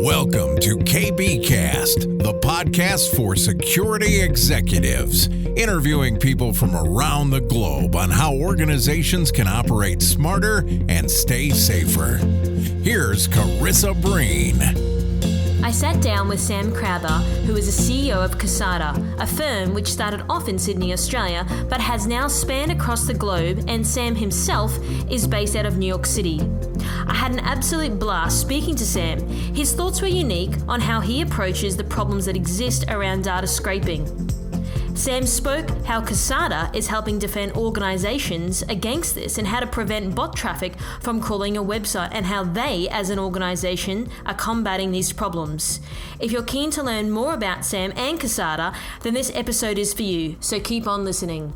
Welcome to KBcast, the podcast for security executives, interviewing people from around the globe on how organizations can operate smarter and stay safer. Here's Carissa Breen. I sat down with Sam Crowther, who is the CEO of Kasada, a firm which started off in Sydney, Australia, but has now spanned across the globe, and Sam himself is based out of New York City. I had an absolute blast speaking to Sam. His thoughts were unique on how he approaches the problems that exist around data scraping. Sam spoke how Kasada is helping defend organizations against this and how to prevent bot traffic from crawling a website and how they, as an organization, are combating these problems. If you're keen to learn more about Sam and Kasada, then this episode is for you, so keep on listening.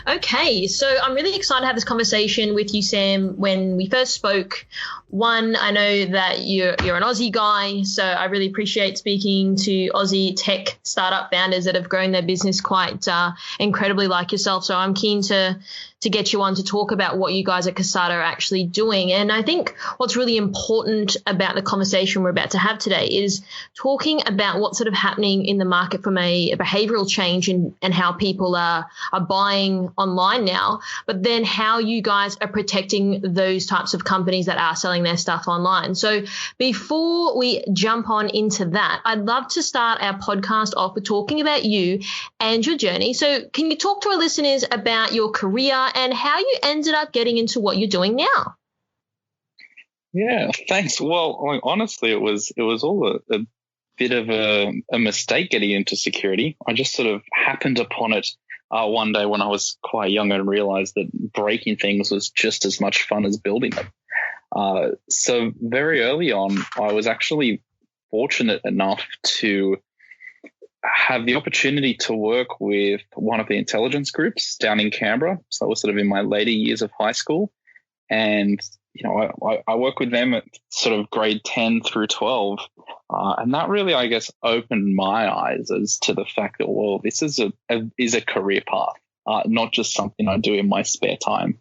Okay, so I'm really excited to have this conversation with you, Sam. When we first spoke, one, I know that you're an Aussie guy, so I really appreciate speaking to Aussie tech startup founders that have grown their business quite incredibly like yourself. So I'm keen to get you on to talk about what you guys at Kasada are actually doing. And I think what's really important about the conversation we're about to have today is talking about what's sort of happening in the market from a behavioral change and how people are buying online now, but then how you guys are protecting those types of companies that are selling their stuff online. So before we jump on into that, I'd love to start our podcast off with talking about you and your journey. So can you talk to our listeners about your career and how you ended up getting into what you're doing now? Yeah, thanks. Well, honestly, it was all a bit of a mistake getting into security. I just sort of happened upon it one day when I was quite young and realized that breaking things was just as much fun as building them. So very early on, I was actually fortunate enough to have the opportunity to work with one of the intelligence groups down in Canberra. So I was sort of in my later years of high school. And, you know, I worked with them at sort of grade 10 through 12. And that really, I guess, opened my eyes as to the fact that, well, this is a career path, not just something I do in my spare time.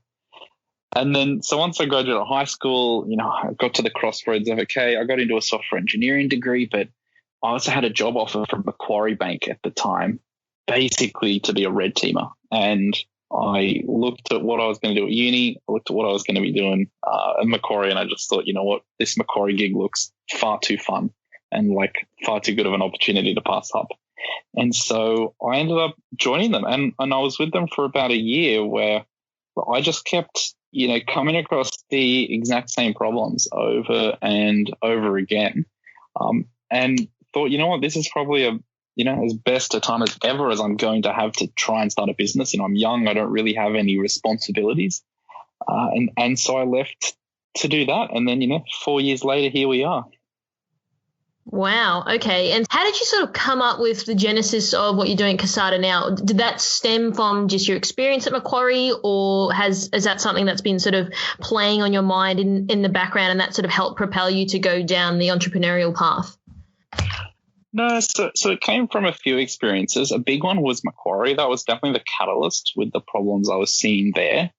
And then, so once I graduated high school, you know, I got to the crossroads of, okay, I got into a software engineering degree, but I also had a job offer from Macquarie Bank at the time, basically to be a red teamer. And I looked at what I was going to do at uni, I looked at what I was going to be doing at Macquarie, and I just thought, you know what, this Macquarie gig looks far too fun and like far too good of an opportunity to pass up. And so I ended up joining them, and I was with them for about a year where I just kept, you know, coming across the exact same problems over and over again. And thought, you know what, this is probably as best a time as ever as I'm going to have to try and start a business. You know, I'm young, I don't really have any responsibilities. And so I left to do that. And then, you know, 4 years later, here we are. Wow. Okay. And how did you sort of come up with the genesis of what you're doing at Kasada now? Did that stem from just your experience at Macquarie, or is that something that's been sort of playing on your mind in the background and that sort of helped propel you to go down the entrepreneurial path? No, so it came from a few experiences. A big one was Macquarie. That was definitely the catalyst with the problems I was seeing there.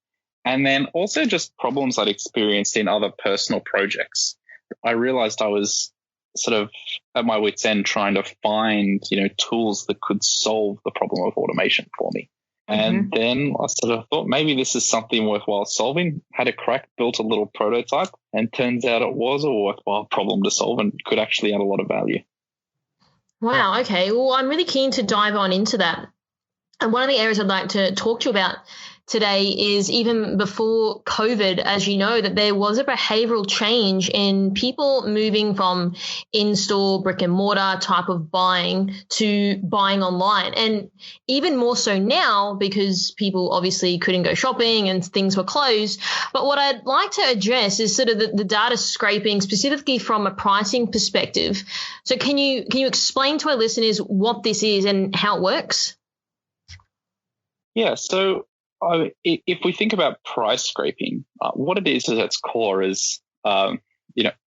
And then also just problems I'd experienced in other personal projects. I realized I was sort of at my wit's end trying to find, you know, tools that could solve the problem of automation for me. And then I sort of thought maybe this is something worthwhile solving, had a crack, built a little prototype, and turns out it was a worthwhile problem to solve and could actually add a lot of value. Wow. Okay. Well, I'm really keen to dive on into that. And one of the areas I'd like to talk to you about today is even before COVID, as you know, that there was a behavioral change in people moving from in-store brick and mortar type of buying to buying online. And even more so now because people obviously couldn't go shopping and things were closed. But what I'd like to address is sort of the data scraping specifically from a pricing perspective. So can you explain to our listeners what this is and how it works? Yeah, so if we think about price scraping, what it is at its core is,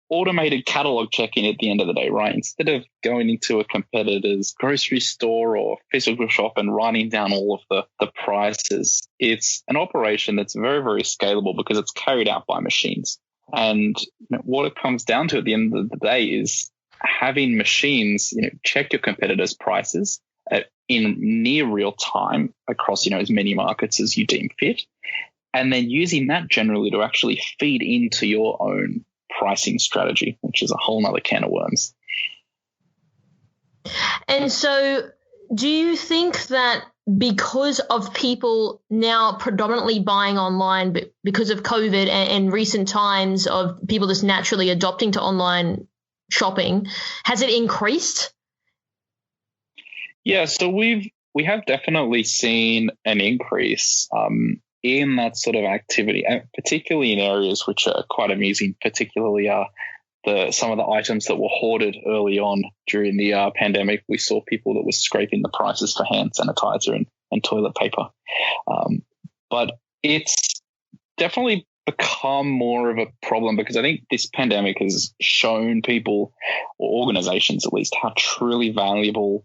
automated catalog checking at the end of the day, right? Instead of going into a competitor's grocery store or physical shop and writing down all of the prices, it's an operation that's very, very scalable because it's carried out by machines. And what it comes down to at the end of the day is having machines, check your competitors' prices in near real time across, as many markets as you deem fit. And then using that generally to actually feed into your own pricing strategy, which is a whole nother can of worms. And so do you think that because of people now predominantly buying online, but because of COVID and recent times of people just naturally adopting to online shopping, has it increased? Yeah, so we have definitely seen an increase in that sort of activity, and particularly in areas which are quite amusing, particularly some of the items that were hoarded early on during the pandemic. We saw people that were scraping the prices for hand sanitizer and toilet paper. But it's definitely become more of a problem because I think this pandemic has shown people, or organizations at least, how truly valuable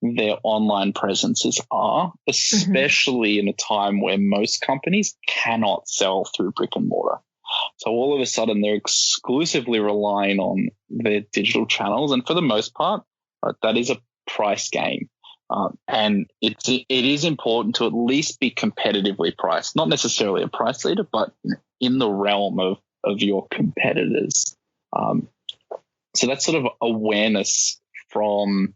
their online presences are, especially in a time where most companies cannot sell through brick and mortar. So all of a sudden they're exclusively relying on their digital channels. And for the most part, that is a price game. And it is important to at least be competitively priced, not necessarily a price leader, but in the realm of your competitors. So that sort of awareness from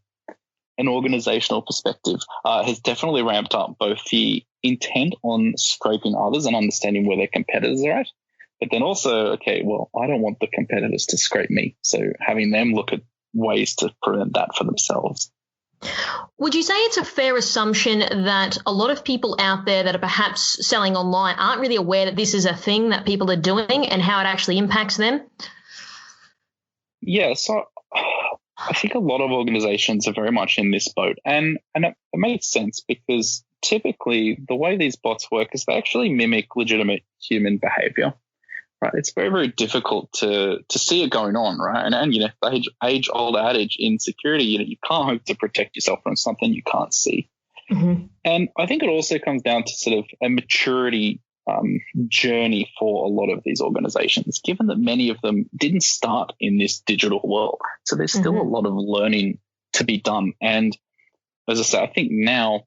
an organizational perspective has definitely ramped up both the intent on scraping others and understanding where their competitors are at, but then also, okay, well, I don't want the competitors to scrape me. So having them look at ways to prevent that for themselves. Would you say it's a fair assumption that a lot of people out there that are perhaps selling online aren't really aware that this is a thing that people are doing and how it actually impacts them? Yeah, so I think a lot of organizations are very much in this boat, and it makes sense because typically the way these bots work is they actually mimic legitimate human behavior. Right? It's very, very difficult to see it going on, right? And the age-old adage in security, you can't hope to protect yourself from something you can't see. Mm-hmm. And I think it also comes down to sort of a maturity journey for a lot of these organizations, given that many of them didn't start in this digital world. So there's still a lot of learning to be done. And as I say, I think now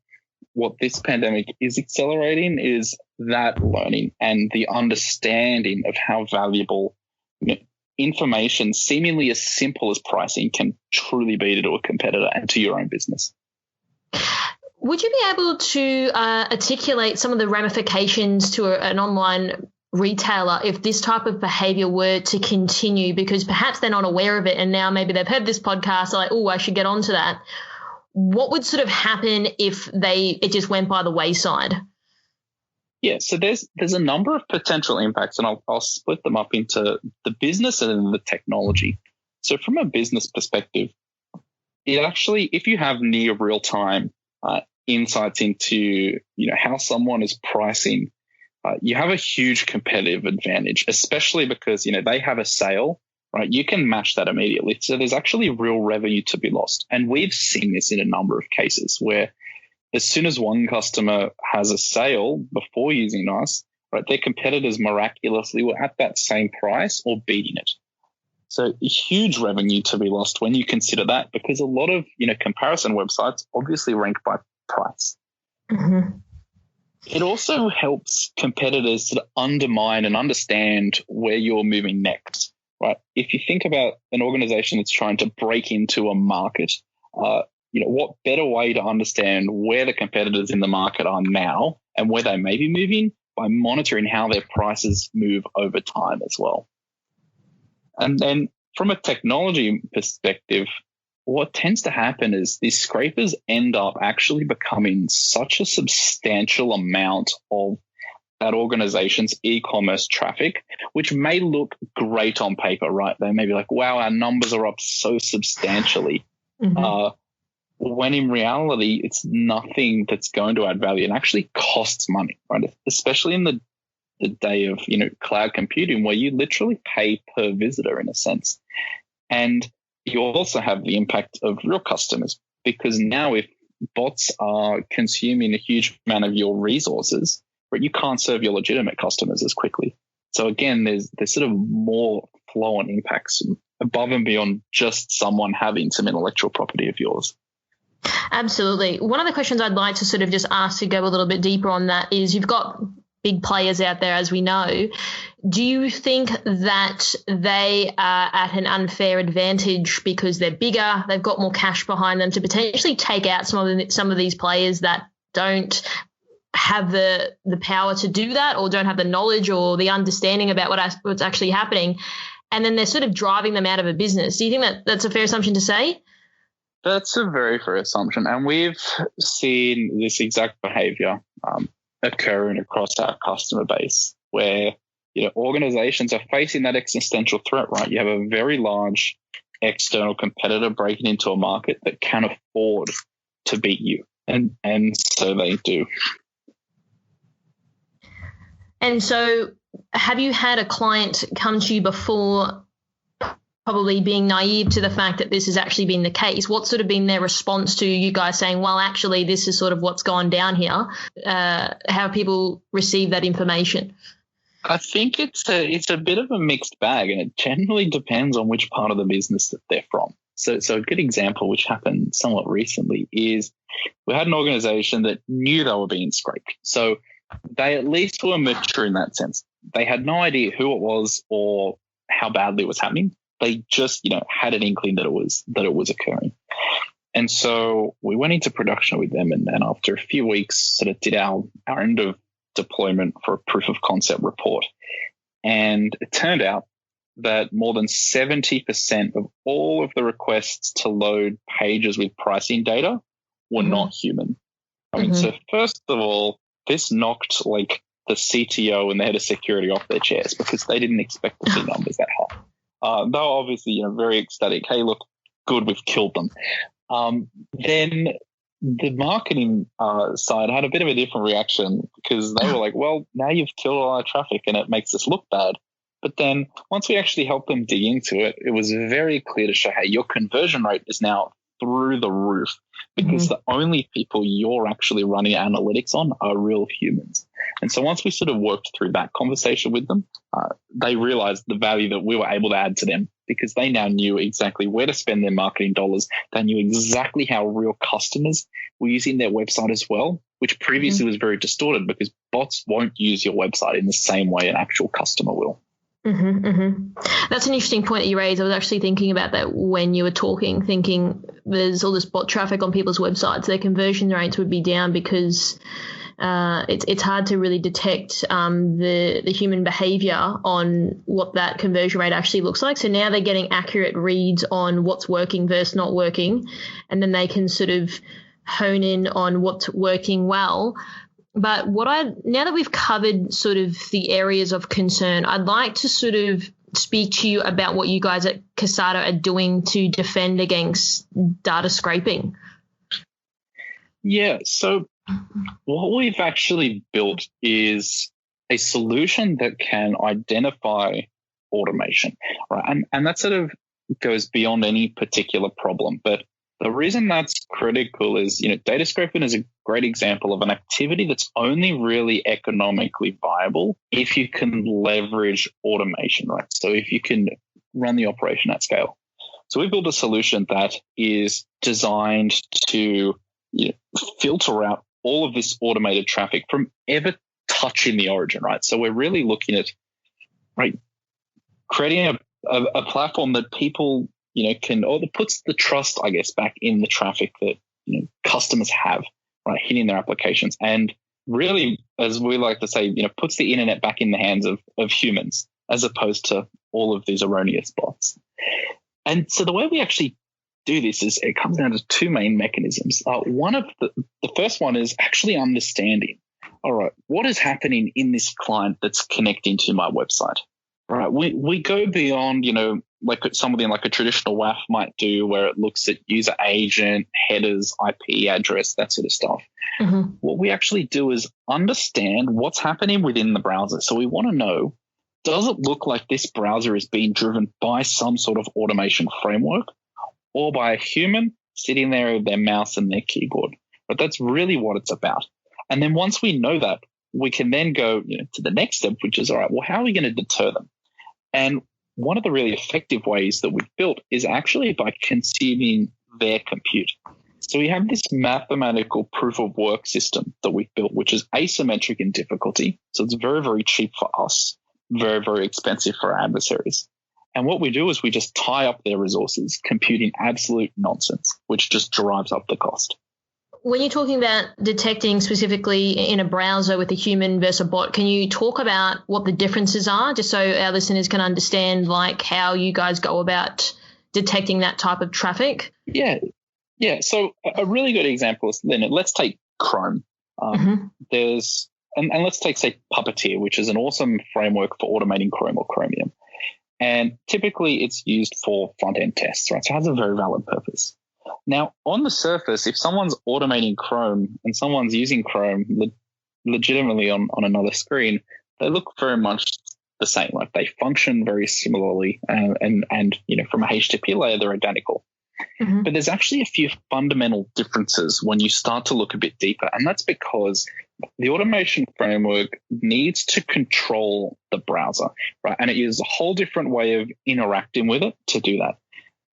what this pandemic is accelerating is that learning and the understanding of how valuable information seemingly as simple as pricing can truly be to a competitor and to your own business. Would you be able to articulate some of the ramifications to an online retailer if this type of behavior were to continue, because perhaps they're not aware of it and now maybe they've heard this podcast, they're like, oh, I should get onto that. What would sort of happen if it just went by the wayside? Yeah, so there's a number of potential impacts, and I'll split them up into the business and then the technology. So from a business perspective, it actually, if you have near real time insights into how someone is pricing, you have a huge competitive advantage, especially because they have a sale, right? You can match that immediately. So there's actually real revenue to be lost, and we've seen this in a number of cases where as soon as one customer has a sale before using us, right, their competitors miraculously were at that same price or beating it. So huge revenue to be lost when you consider that, because a lot of comparison websites obviously rank by price. Mm-hmm. It also helps competitors to undermine and understand where you're moving next, right? If you think about an organization that's trying to break into a market, what better way to understand where the competitors in the market are now and where they may be moving by monitoring how their prices move over time as well. And then from a technology perspective, what tends to happen is these scrapers end up actually becoming such a substantial amount of that organization's e-commerce traffic, which may look great on paper, right? They may be like, wow, our numbers are up so substantially. Mm-hmm. When in reality, it's nothing that's going to add value and actually costs money, right? Especially in the day of, cloud computing, where you literally pay per visitor in a sense. And you also have the impact of real customers, because now if bots are consuming a huge amount of your resources, right, you can't serve your legitimate customers as quickly. So again, there's sort of more flow on impacts above and beyond just someone having some intellectual property of yours. Absolutely. One of the questions I'd like to sort of just ask to go a little bit deeper on that is, you've got big players out there, as we know. Do you think that they are at an unfair advantage because they're bigger, they've got more cash behind them to potentially take out some of these players that don't have the power to do that, or don't have the knowledge or the understanding about what's actually happening, and then they're sort of driving them out of a business? Do you think that that's a fair assumption to say? That's a very fair assumption, and we've seen this exact behavior occurring across our customer base, where organizations are facing that existential threat. Right, you have a very large external competitor breaking into a market that can afford to beat you, and so they do. And so, have you had a client come to you before, probably being naive to the fact that this has actually been the case? What's sort of been their response to you guys saying, well, actually, this is sort of what's gone down here? How people receive that information? I think it's a bit of a mixed bag, and it generally depends on which part of the business that they're from. So a good example, which happened somewhat recently, is we had an organization that knew they were being scraped. So they at least were mature in that sense. They had no idea who it was or how badly it was happening. They just, had an inkling that it was occurring. And so we went into production with them, and after a few weeks sort of did our end of deployment for a proof of concept report. And it turned out that more than 70% of all of the requests to load pages with pricing data were not human. I mean, so first of all, this knocked like the CTO and the head of security off their chairs, because they didn't expect to see numbers that high. They were obviously, very ecstatic. Hey, look, good, we've killed them. Then the marketing side had a bit of a different reaction, because they were like, well, now you've killed all our traffic and it makes us look bad. But then once we actually helped them dig into it, it was very clear to show, hey, your conversion rate is now through the roof, because the only people you're actually running analytics on are real humans. And so once we sort of worked through that conversation with them, they realized the value that we were able to add to them, because they now knew exactly where to spend their marketing dollars. They knew exactly how real customers were using their website as well, which previously was very distorted, because bots won't use your website in the same way an actual customer will. That's an interesting point that you raised. I was actually thinking about that when you were talking, thinking there's all this bot traffic on people's websites. Their conversion rates would be down because it's hard to really detect the human behavior on what that conversion rate actually looks like. So now they're getting accurate reads on what's working versus not working, and then they can sort of hone in on what's working well. But now that we've covered sort of the areas of concern, I'd like to sort of speak to you about what you guys at Kasada are doing to defend against data scraping. Yeah, so what we've actually built is a solution that can identify automation, right? And that sort of goes beyond any particular problem. But the reason that's critical is, data scraping is a great example of an activity that's only really economically viable if you can leverage automation, right? So if you can run the operation at scale. So we built a solution that is designed to filter out all of this automated traffic from ever touching the origin, right? So we're really looking at, right, creating a platform that people that puts the trust, I guess, back in the traffic that customers have, right, hitting their applications, and really, as we like to say, puts the internet back in the hands of humans, as opposed to all of these erroneous bots. And so the way we actually do this is it comes down to two main mechanisms. One of the first one is actually understanding, all right, what is happening in this client that's connecting to my website. Right, we go beyond, like something like a traditional WAF might do, where it looks at user agent, headers, IP address, that sort of stuff. What we actually do is understand what's happening within the browser. So we want to know, does it look like this browser is being driven by some sort of automation framework, or by a human sitting there with their mouse and their keyboard? But that's really what it's about. And then once we know that, we can then go to the next step, which is, all right, well, how are we going to deter them? And one of the really effective ways that we've built is actually by consuming their compute. So we have this mathematical proof of work system that we've built, which is asymmetric in difficulty. So it's very, very cheap for us, very, very expensive for our adversaries. And what we do is we just tie up their resources, computing absolute nonsense, which just drives up the cost. When you're talking about detecting specifically in a browser with a human versus a bot, can you talk about what the differences are, just so our listeners can understand like how you guys go about detecting that type of traffic? Yeah. So a really good example is, Leonard, let's take Chrome. There's and let's take, say, Puppeteer, which is an awesome framework for automating Chrome or Chromium. And typically it's used for front-end tests, right? So it has a very valid purpose. Now, on the surface, if someone's automating Chrome and someone's using Chrome legitimately on another screen, they look very much the same. Like they function very similarly, and from a HTTP layer, they're identical. But there's actually a few fundamental differences when you start to look a bit deeper, and that's because the automation framework needs to control the browser, right? And it uses a whole different way of interacting with it to do that.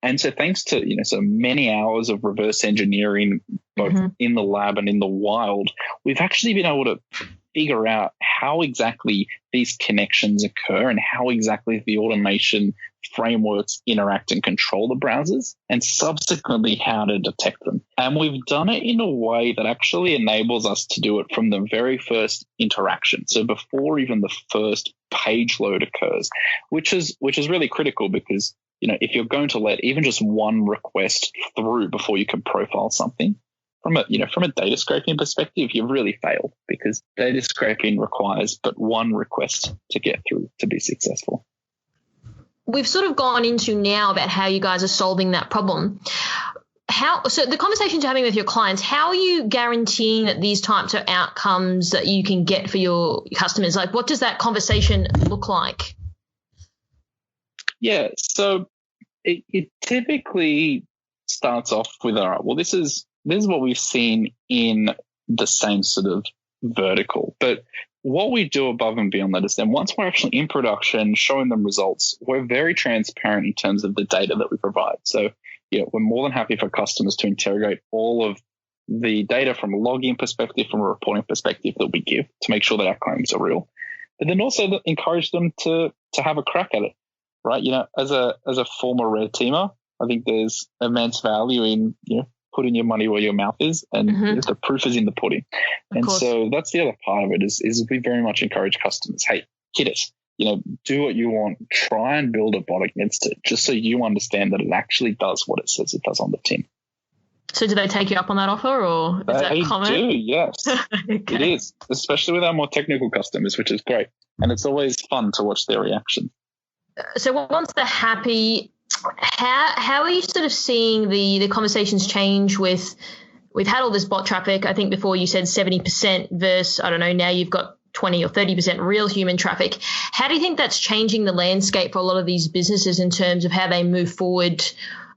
And so thanks to, so many hours of reverse engineering, both in the lab and in the wild, we've actually been able to figure out how exactly these connections occur and how exactly the automation frameworks interact and control the browsers, and subsequently how to detect them. And we've done it in a way that actually enables us to do it from the very first interaction. So before even the first page load occurs, which is really critical because if you're going to let even just one request through before you can profile something, from a data scraping perspective, you've really failed, because data scraping requires but one request to get through to be successful. We've sort of gone into now about how you guys are solving that problem. So the conversations you're having with your clients, how are you guaranteeing that these types of outcomes that you can get for your customers? Like, what does that conversation look like? Yeah, so it typically starts off with, all right, well, this is what we've seen in the same sort of vertical. But what we do above and beyond that is then once we're actually in production, showing them results, we're very transparent in terms of the data that we provide. So, we're more than happy for customers to interrogate all of the data from a logging perspective, from a reporting perspective that we give to make sure that our claims are real. But then also encourage them to have a crack at it, right? As a former red teamer, I think there's immense value in, putting your money where your mouth is, and the proof is in the pudding. And so that's the other part of it is we very much encourage customers, hey, hit it, do what you want, try and build a bot against it, just so you understand that it actually does what it says it does on the tin. So do they take you up on that offer, or is that common? They do, yes. Okay. It is, especially with our more technical customers, which is great. And it's always fun to watch their reaction. So once they're happy, how are you sort of seeing the conversations change with, we've had all this bot traffic. I think before you said 70% versus, I don't know, now you've got 20 or 30% real human traffic. How do you think that's changing the landscape for a lot of these businesses in terms of how they move forward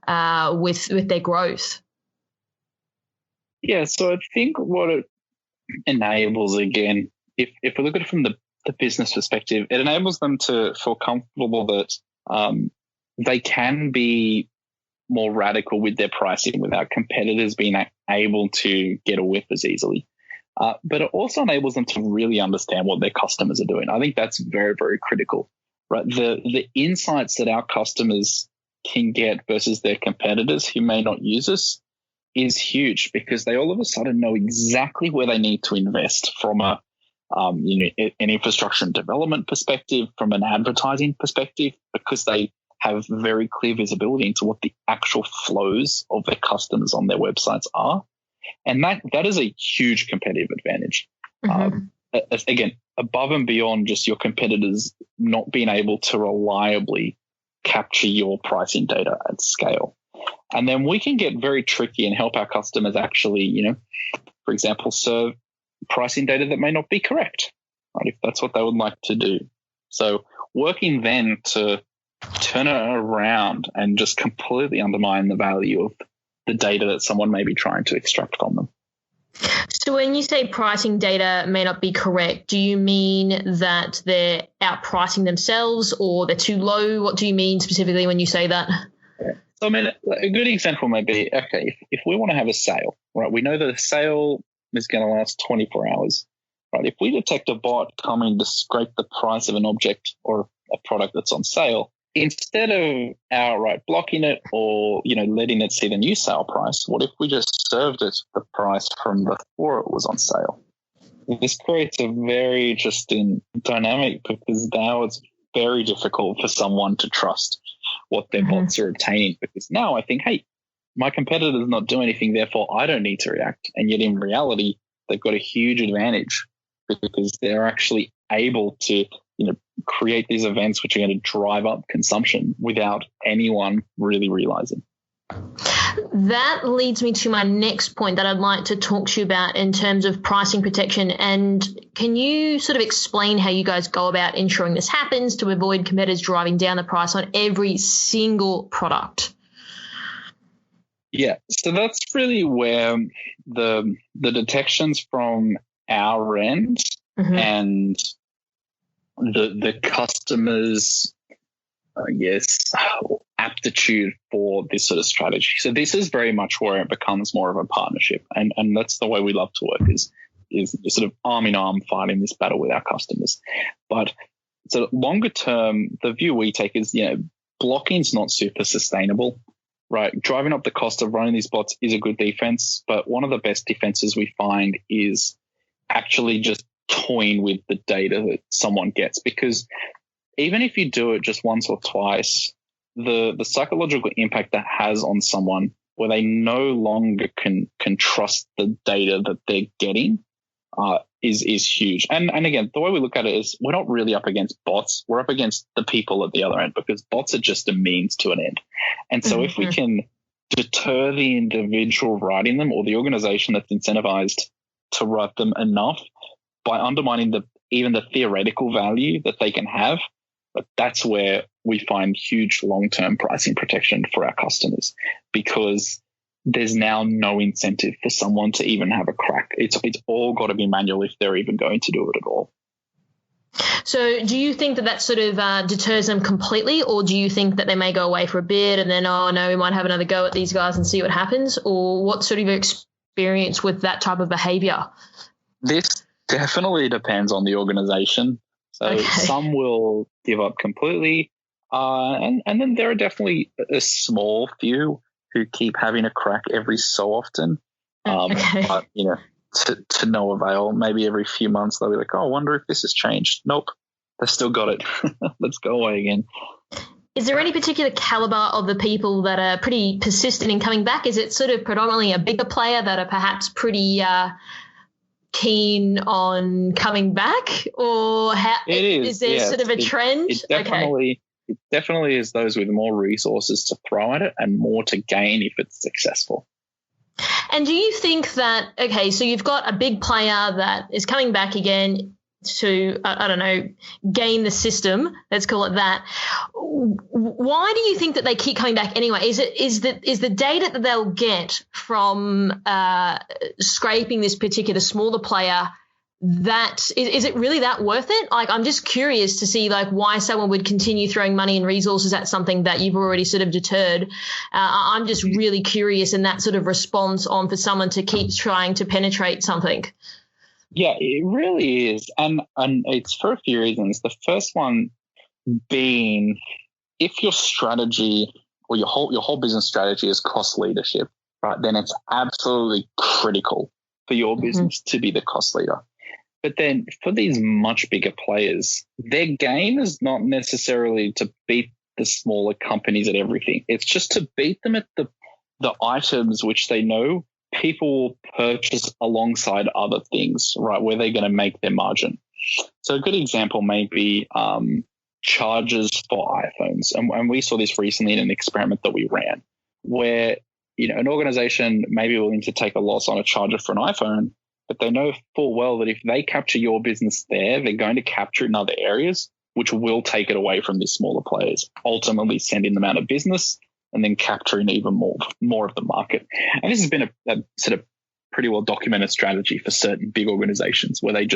with their growth? Yeah, so I think what it enables, again, if we look at it from the business perspective, it enables them to feel comfortable that they can be more radical with their pricing without competitors being able to get a whiff as easily. But it also enables them to really understand what their customers are doing. I think that's very, very critical, right? The insights that our customers can get versus their competitors who may not use us is huge, because they all of a sudden know exactly where they need to invest from an infrastructure and development perspective, from an advertising perspective, because they have very clear visibility into what the actual flows of their customers on their websites are. And that is a huge competitive advantage. Again, above and beyond just your competitors not being able to reliably capture your pricing data at scale. And then we can get very tricky and help our customers actually, for example, serve pricing data that may not be correct, right, if that's what they would like to do. So working then to turn it around and just completely undermine the value of the data that someone may be trying to extract from them. So when you say pricing data may not be correct, do you mean that they're outpricing themselves or they're too low? What do you mean specifically when you say that? So, I mean, a good example might be, okay, if we want to have a sale, right, we know that a sale is going to last 24 hours, right? If we detect a bot coming to scrape the price of an object or a product that's on sale, instead of outright blocking it or, letting it see the new sale price, what if we just served it the price from before it was on sale? This creates a very interesting dynamic because now it's very difficult for someone to trust what their bots are obtaining, because now I think, hey, my competitor's not doing anything, therefore I don't need to react. And yet in reality, they've got a huge advantage because they're actually able to, create these events which are going to drive up consumption without anyone really realizing. That leads me to my next point that I'd like to talk to you about in terms of pricing protection. And can you sort of explain how you guys go about ensuring this happens to avoid competitors driving down the price on every single product? Yeah, so that's really where the detections from our end and the customers, I guess, aptitude for this sort of strategy. So this is very much where it becomes more of a partnership, and that's the way we love to work is sort of arm in arm fighting this battle with our customers. But so longer term, the view we take is, blocking is not super sustainable, right? Driving up the cost of running these bots is a good defense, but one of the best defenses we find is actually just toying with the data that someone gets, because even if you do it just once or twice, the psychological impact that has on someone where they no longer can trust the data that they're getting is huge. And again, the way we look at it is we're not really up against bots. We're up against the people at the other end, because bots are just a means to an end. And so if we can deter the individual writing them or the organization that's incentivized to write them enough by undermining even the theoretical value that they can have, but that's where we find huge long-term pricing protection for our customers, because there's now no incentive for someone to even have a crack. It's all got to be manual if they're even going to do it at all. So do you think that sort of deters them completely, or do you think that they may go away for a bit and then, oh, no, we might have another go at these guys and see what happens? Or what sort of experience with that type of behavior? This definitely depends on the organization. So some will give up completely, and then there are definitely a small few who keep having a crack every so often. But, to no avail. Maybe every few months they'll be like, oh, I wonder if this has changed. Nope, they've still got it. Let's go away again. Is there any particular caliber of the people that are pretty persistent in coming back? Is it sort of predominantly a bigger player that are perhaps pretty keen on coming back, or is there sort of a trend? It definitely is those with more resources to throw at it and more to gain if it's successful. And do you think that, so you've got a big player that is coming back again to, game the system, let's call it that. Why do you think that they keep coming back anyway? Is the data that they'll get from scraping this particular smaller player, that is it really that worth it? Like, I'm just curious to see why someone would continue throwing money and resources at something that you've already sort of deterred. I'm just really curious in that sort of response on for someone to keep trying to penetrate something. Yeah, it really is. And it's for a few reasons. The first one being, if your strategy or your whole business strategy is cost leadership, right, then it's absolutely critical for your business to be the cost leader. But then for these much bigger players, their game is not necessarily to beat the smaller companies at everything. It's just to beat them at the items which they know people will purchase alongside other things, right, where they're going to make their margin. So a good example may be chargers for iPhones. And we saw this recently in an experiment that we ran where, an organization may be willing to take a loss on a charger for an iPhone, but they know full well that if they capture your business there, they're going to capture it in other areas, which will take it away from these smaller players, ultimately sending them out of business and then capturing even more of the market. And this has been a sort of pretty well documented strategy for certain big organizations where they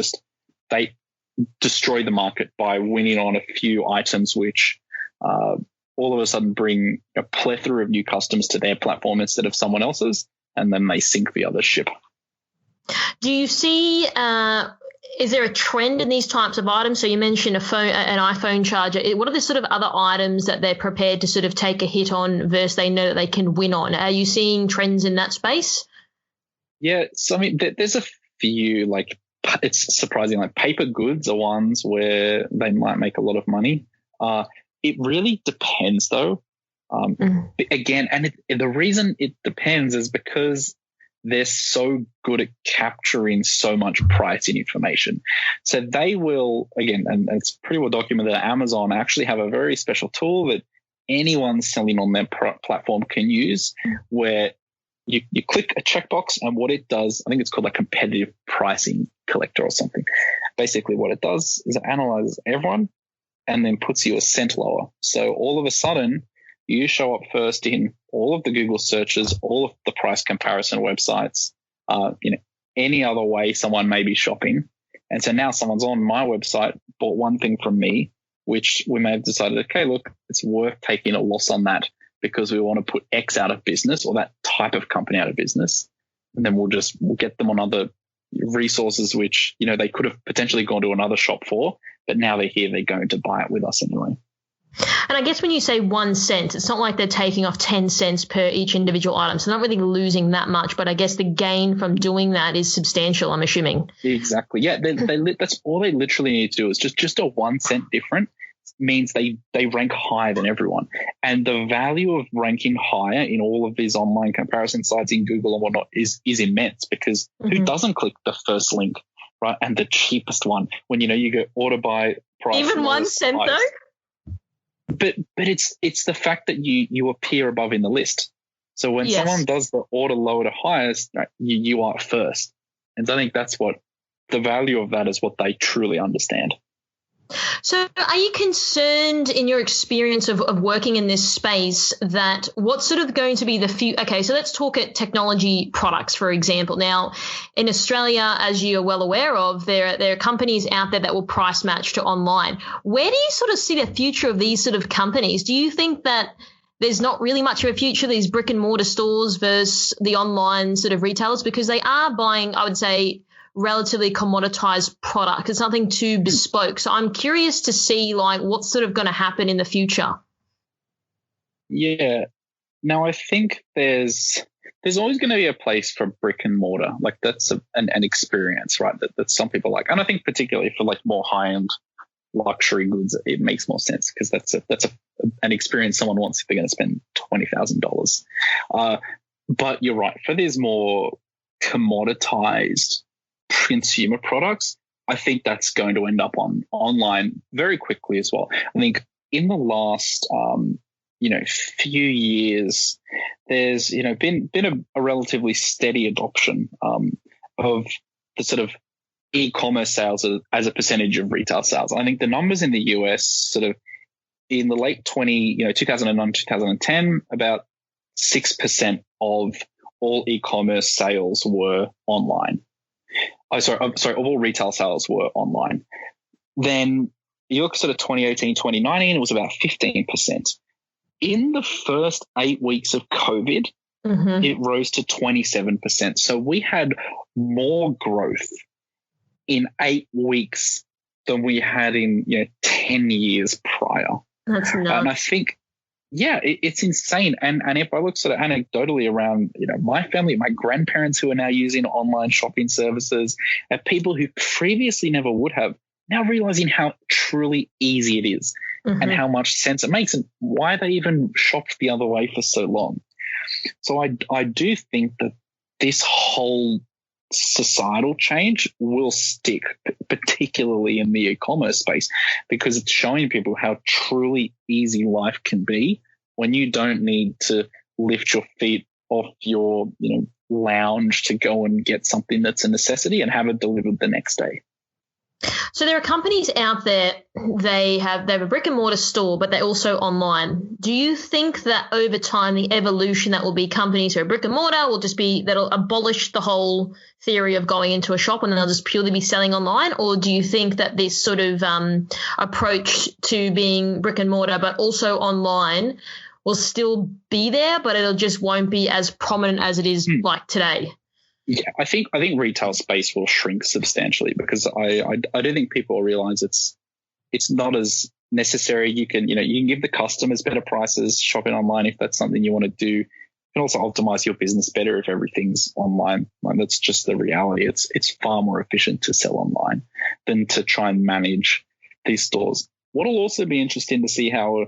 destroy the market by winning on a few items which all of a sudden bring a plethora of new customers to their platform instead of someone else's, and then they sink the other ship. Do you see, is there a trend in these types of items? So you mentioned an iPhone charger. What are the sort of other items that they're prepared to sort of take a hit on versus they know that they can win on? Are you seeing trends in that space? Yeah, so I mean, there's a few, like, it's surprising, like paper goods are ones where they might make a lot of money. It really depends, though. Again, and the reason it depends is because they're so good at capturing so much pricing information. So they will, again, and it's pretty well documented that Amazon actually have a very special tool that anyone selling on their platform can use, where you click a checkbox, and what it does, I think it's called a competitive pricing collector or something. Basically what it does is it analyzes everyone and then puts you a cent lower. So all of a sudden you show up first in all of the Google searches, all of the price comparison websites, any other way someone may be shopping. And so now someone's on my website, bought one thing from me, which we may have decided, okay, look, it's worth taking a loss on that because we want to put X out of business, or that type of company out of business. And then we'll get them on other resources, which, they could have potentially gone to another shop for, but now they're here, they're going to buy it with us anyway. And I guess when you say 1 cent, it's not like they're taking off 10 cents per each individual item. So they're not really losing that much, but I guess the gain from doing that is substantial, I'm assuming. Exactly. Yeah, that's all they literally need to do is just a 1 cent difference means they rank higher than everyone. And the value of ranking higher in all of these online comparison sites in Google and whatnot is immense, because who doesn't click the first link, right? And the cheapest one when, you go order by price. Even 1 cent price. though? But it's the fact that you appear above in the list. So when someone does the order lower to highest, you are first. And so I think that's what the value of that is, what they truly understand. So are you concerned in your experience of working in this space that what's sort of going to be the future? Okay, so let's talk at technology products, for example. Now, in Australia, as you're well aware of, there are companies out there that will price match to online. Where do you sort of see the future of these sort of companies? Do you think that there's not really much of a future, these brick and mortar stores versus the online sort of retailers, because they are buying, I would say, relatively commoditized product. It's nothing too bespoke. So I'm curious to see what's sort of going to happen in the future. Yeah. Now I think there's always going to be a place for brick and mortar. Like that's an experience, right? That some people like. And I think particularly for more high-end luxury goods, it makes more sense because that's an experience someone wants if they're going to spend $20,000. But you're right. For these more commoditized consumer products, I think that's going to end up online very quickly as well. I think in the last few years, there's been a relatively steady adoption of the sort of e-commerce sales as a percentage of retail sales. I think the numbers in the US sort of in the late 2009, 2010, about 6% of all e-commerce sales were online. Of all retail sales were online. Then you look sort of 2018, 2019, it was about 15%. In the first 8 weeks of COVID, it rose to 27%. So we had more growth in 8 weeks than we had in 10 years prior. That's nuts. And I think, it's insane. And if I look sort of anecdotally around, my family, my grandparents who are now using online shopping services, and people who previously never would have, now realizing how truly easy it is and how much sense it makes and why they even shopped the other way for so long. So I do think that this whole societal change will stick, particularly in the e-commerce space, because it's showing people how truly easy life can be when you don't need to lift your feet off your lounge to go and get something that's a necessity and have it delivered the next day. So there are companies out there, they have a brick and mortar store, but they're also online. Do you think that over time the evolution that will be companies who are brick and mortar will just be that'll abolish the whole theory of going into a shop and they'll just purely be selling online? Or do you think that this sort of approach to being brick and mortar but also online will still be there, but it'll just won't be as prominent as it is like today? Yeah, I think retail space will shrink substantially because I don't think people realize it's not as necessary. You can give the customers better prices shopping online if that's something you want to do. You can also optimize your business better if everything's online. Like, that's just the reality. It's far more efficient to sell online than to try and manage these stores. What'll also be interesting to see how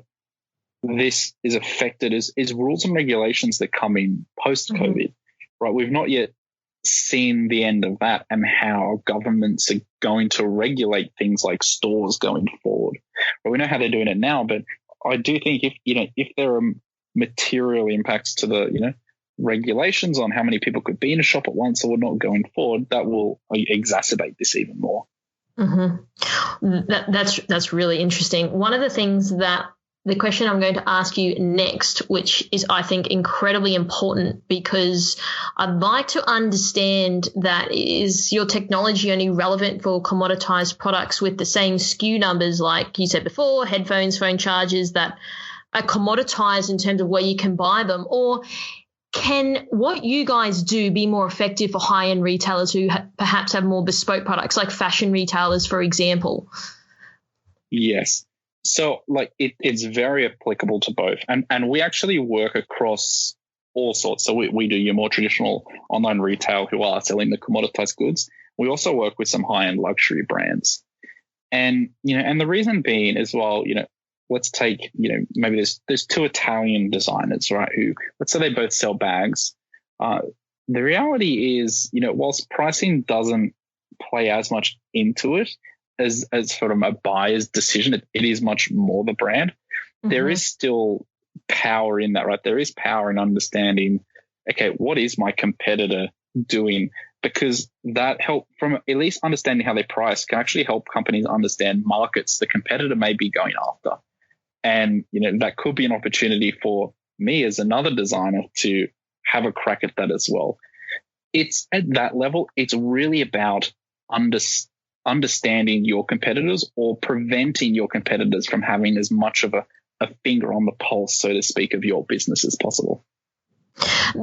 this is affected is rules and regulations that come in post-COVID. Right, we've not yet seen the end of that and how governments are going to regulate things like stores going forward. Well, we know how they're doing it now, but I do think if there are material impacts to the regulations on how many people could be in a shop at once or not going forward, that will exacerbate this even more. That's really interesting. One of the things that the question I'm going to ask you next, which is, I think, incredibly important, because I'd like to understand that is your technology only relevant for commoditized products with the same SKU numbers, like you said before, headphones, phone chargers, that are commoditized in terms of where you can buy them? Or can what you guys do be more effective for high-end retailers who perhaps have more bespoke products, like fashion retailers, for example? Yes. So it's very applicable to both. And we actually work across all sorts. So we do your more traditional online retail who are selling the commoditized goods. We also work with some high-end luxury brands. And, and the reason being as well, let's take, maybe there's two Italian designers, right, who, let's say they both sell bags. The reality is, whilst pricing doesn't play as much into it, as sort of a buyer's decision, it is much more the brand. There is still power in that, right? There is power in understanding, okay, what is my competitor doing? Because that help from at least understanding how they price can actually help companies understand markets the competitor may be going after. And, that could be an opportunity for me as another designer to have a crack at that as well. It's at that level, it's really about understanding your competitors or preventing your competitors from having as much of a finger on the pulse, so to speak, of your business as possible.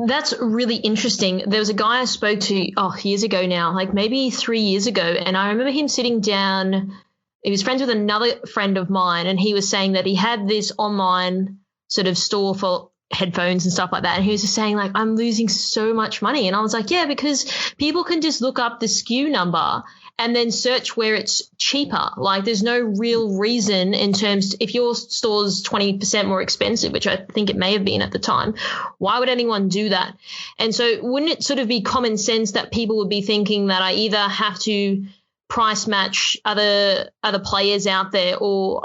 That's really interesting. There was a guy I spoke to years ago now, like maybe 3 years ago, and I remember him sitting down. He was friends with another friend of mine, and he was saying that he had this online sort of store for headphones and stuff like that. And he was just saying, like, I'm losing so much money. And I was like, yeah, because people can just look up the SKU number and then search where it's cheaper. Like, there's no real reason in terms, if your store's 20% more expensive, which I think it may have been at the time, why would anyone do that? And so wouldn't it sort of be common sense that people would be thinking that I either have to price match other players out there, or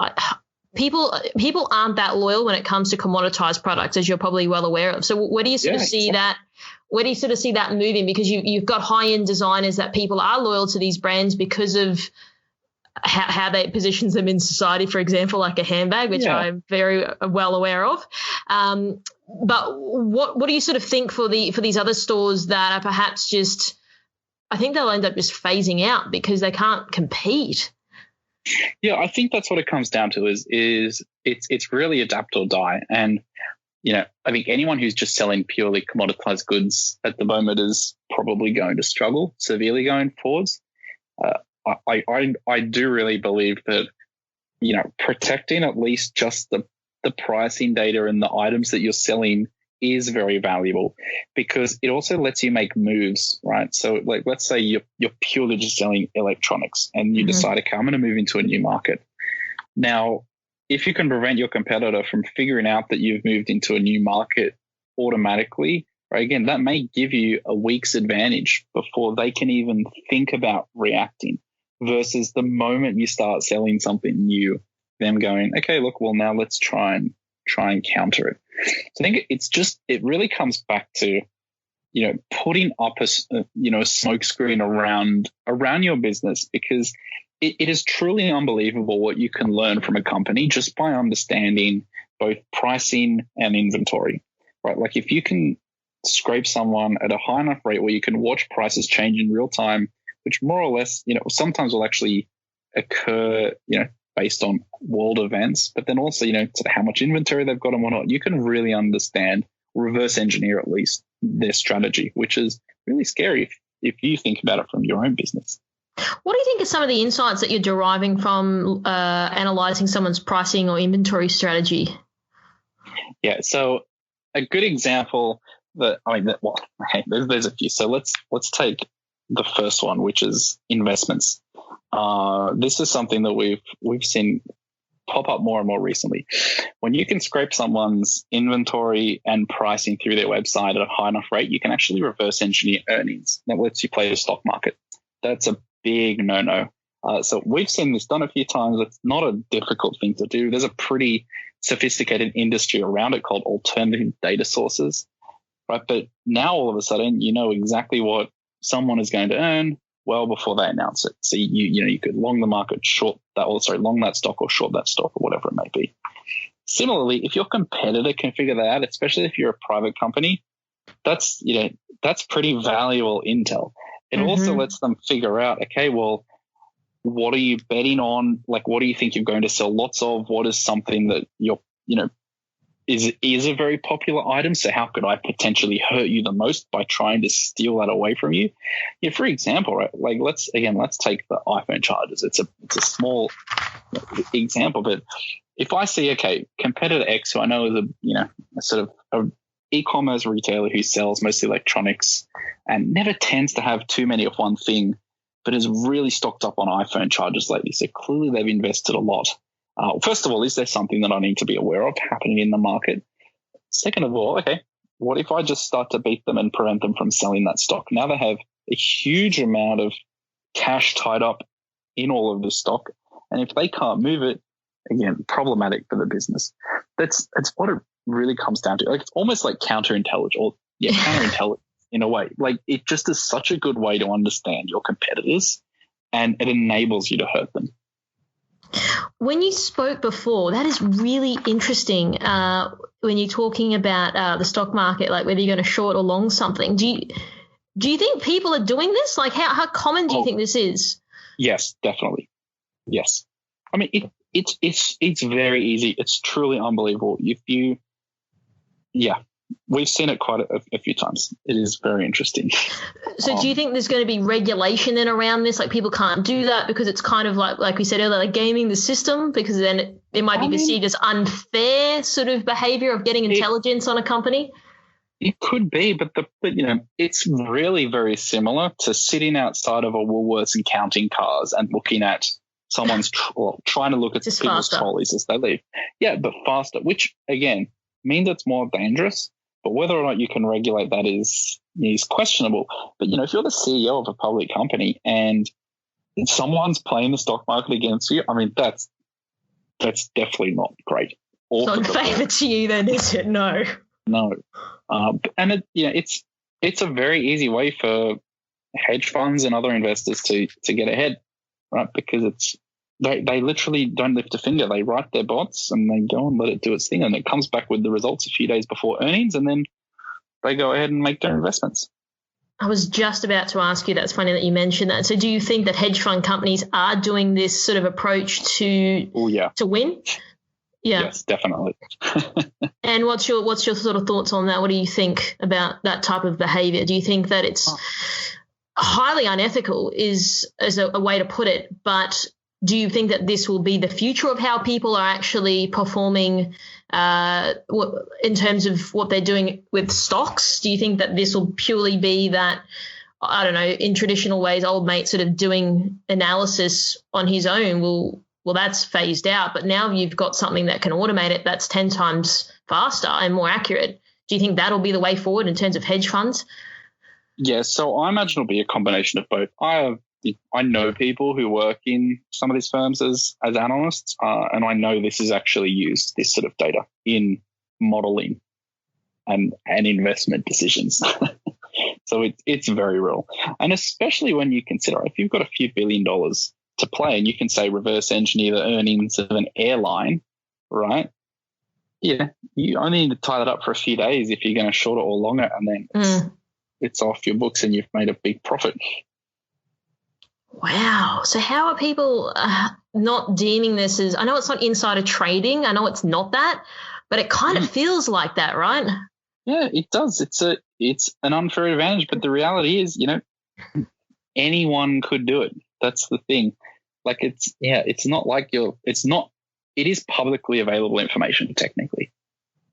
people aren't that loyal when it comes to commoditized products, as you're probably well aware of. So where do you sort of see that? Where do you sort of see that moving? Because you've got high-end designers that people are loyal to these brands because of how they position them in society, for example, like a handbag, which I'm very well aware of. But what do you sort of think for these other stores that are perhaps just, I think they'll end up just phasing out because they can't compete? Yeah, I think that's what it comes down to is it's really adapt or die. And I think anyone who's just selling purely commoditized goods at the moment is probably going to struggle severely going forwards. I do really believe that, protecting at least just the pricing data and the items that you're selling is very valuable, because it also lets you make moves, right? So like, let's say you're purely just selling electronics and you decide, okay, I'm going to move into a new market. Now, if you can prevent your competitor from figuring out that you've moved into a new market automatically, right, again, that may give you a week's advantage before they can even think about reacting, versus the moment you start selling something new, them going, okay, look, well, now let's try and counter it. So I think it really comes back to, putting up a smoke screen around your business, because it is truly unbelievable what you can learn from a company just by understanding both pricing and inventory, right? Like if you can scrape someone at a high enough rate where you can watch prices change in real time, which more or less, sometimes will actually occur, based on world events, but then also, sort of how much inventory they've got and whatnot, you can really understand, reverse engineer at least their strategy, which is really scary if you think about it from your own business. What do you think are some of the insights that you're deriving from analyzing someone's pricing or inventory strategy? Yeah, so a good example there's a few. So let's take the first one, which is investments. This is something that we've seen pop up more and more recently. When you can scrape someone's inventory and pricing through their website at a high enough rate, you can actually reverse engineer earnings. That lets you play the stock market. That's a big no-no. So we've seen this done a few times. It's not a difficult thing to do. There's a pretty sophisticated industry around it called alternative data sources, right? But now all of a sudden, you know exactly what someone is going to earn well before they announce it. So you could long the market, long that stock or short that stock or whatever it may be. Similarly, if your competitor can figure that out, especially if you're a private company, that's pretty valuable intel. It also lets them figure out, okay, well, what are you betting on? Like, what do you think you're going to sell lots of? What is something that is a very popular item? So how could I potentially hurt you the most by trying to steal that away from you? Yeah, for example, right? Like let's take the iPhone chargers. It's a small example, but if I see, okay, competitor X, who I know is a sort of a e-commerce retailer who sells mostly electronics and never tends to have too many of one thing, but is really stocked up on iPhone chargers lately. So clearly they've invested a lot. First of all, is there something that I need to be aware of happening in the market? Second of all, okay, what if I just start to beat them and prevent them from selling that stock? Now they have a huge amount of cash tied up in all of this stock. And if they can't move it, again, problematic for the business. That's what it really comes down to. Like it's almost like counterintelligence in a way. Like it just is such a good way to understand your competitors and it enables you to hurt them. When you spoke before, that is really interesting when you're talking about the stock market, like whether you're going to short or long something. Do you think people are doing this? Like how common do you think this is? Yes, definitely. Yes. I mean, it's very easy. It's truly unbelievable. We've seen it quite a few times. It is very interesting. So do you think there's going to be regulation then around this? Like people can't do that because it's kind of like we said earlier, like gaming the system, because then it might be perceived as unfair sort of behavior of getting intelligence on a company? It could be, but it's really very similar to sitting outside of a Woolworths and counting cars and looking at someone's trying to look at people's trolleys as they leave. Yeah, but faster, which again means it's more dangerous. But whether or not you can regulate that is questionable. But if you're the CEO of a public company and someone's playing the stock market against you, I mean that's definitely not great. It's not in favor to you, then, is it? No. And it's a very easy way for hedge funds and other investors to get ahead, right? Because they literally don't lift a finger. They write their bots and they go and let it do its thing, and it comes back with the results a few days before earnings, and then they go ahead and make their investments. I was just about to ask you, that's funny that you mentioned that. So do you think that hedge fund companies are doing this sort of approach to win? Yeah. Yes, definitely. And what's your sort of thoughts on that? What do you think about that type of behavior? Do you think that it's highly unethical is a way to put it, but do you think that this will be the future of how people are actually performing in terms of what they're doing with stocks? Do you think that this will purely be that, I don't know, in traditional ways, old mate sort of doing analysis on his own well, that's phased out, but now you've got something that can automate it that's 10 times faster and more accurate. Do you think that'll be the way forward in terms of hedge funds? Yeah, so I imagine it'll be a combination of both. I know people who work in some of these firms as analysts, and I know this is actually used, this sort of data, in modeling and investment decisions. So it's very real. And especially when you consider if you've got a few $1 billion to play, and you can say reverse engineer the earnings of an airline, right? Yeah, you only need to tie that up for a few days if you're going to short it or long it, and then it's off your books and you've made a big profit. Wow. So how are people not deeming this as, I know it's not insider trading, I know it's not that, but it kind of feels like that, right? Yeah, it does. It's an unfair advantage, but the reality is, anyone could do it. That's the thing. Like it's not like it is publicly available information technically.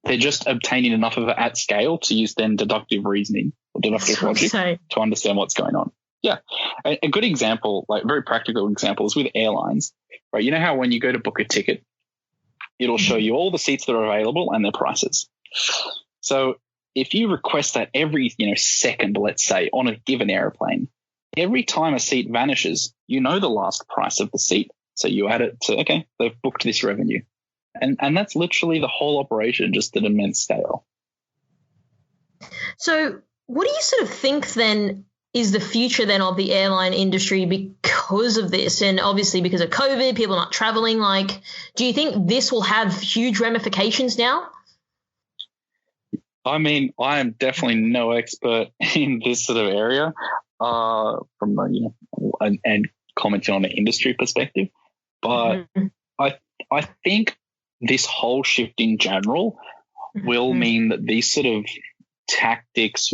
They're just obtaining enough of it at scale to use then deductive reasoning or deductive logic to understand what's going on. Yeah. A good example, like very practical example, is with airlines, right? You know how when you go to book a ticket, it'll show you all the seats that are available and their prices. So if you request that every second, let's say, on a given airplane, every time a seat vanishes, you know the last price of the seat. So you add it to, okay, they've booked this revenue. And that's literally the whole operation, just at immense scale. So what do you sort of think then is the future then of the airline industry because of this? And obviously because of COVID, people not traveling. Like, do you think this will have huge ramifications now? I mean, I am definitely no expert in this sort of area from and commenting on an industry perspective. But I think this whole shift in general will mean that these sort of tactics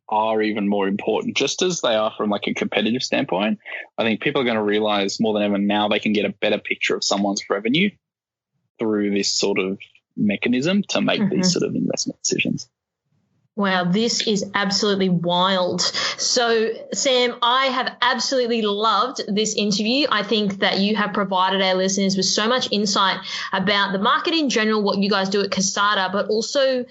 are even more important, just as they are from like a competitive standpoint. I think people are going to realize more than ever now they can get a better picture of someone's revenue through this sort of mechanism to make these sort of investment decisions. Wow, this is absolutely wild. So, Sam, I have absolutely loved this interview. I think that you have provided our listeners with so much insight about the market in general, what you guys do at Kasada, but also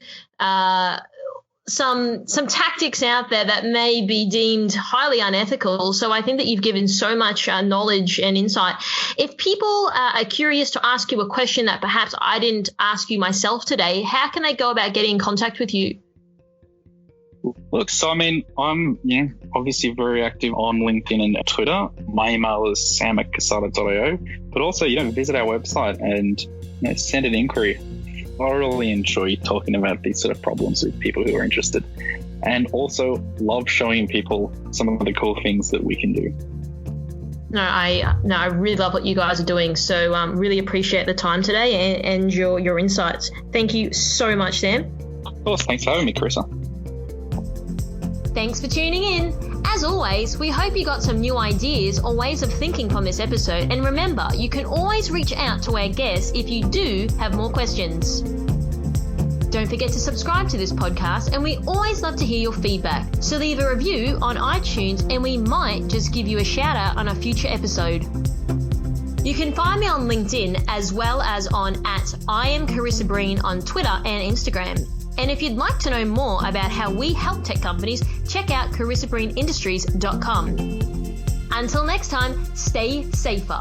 some tactics out there that may be deemed highly unethical. So I think that you've given so much knowledge and insight. If people are curious to ask you a question that perhaps I didn't ask you myself today, how can they go about getting in contact with you? Look, so I mean, I'm obviously very active on LinkedIn and Twitter. My email is sam@kasada.io, but also, visit our website and send an inquiry. I really enjoy talking about these sort of problems with people who are interested, and also love showing people some of the cool things that we can do. I really love what you guys are doing. So really appreciate the time today and your insights. Thank you so much, Sam. Of course. Thanks for having me, Carissa. Thanks for tuning in. As always, we hope you got some new ideas or ways of thinking from this episode. And remember, you can always reach out to our guests if you do have more questions. Don't forget to subscribe to this podcast, and we always love to hear your feedback. So leave a review on iTunes and we might just give you a shout out on a future episode. You can find me on LinkedIn as well as on @IamCarissaBreen on Twitter and Instagram. And if you'd like to know more about how we help tech companies, check out CarissaBreenIndustries.com. Until next time, stay safer.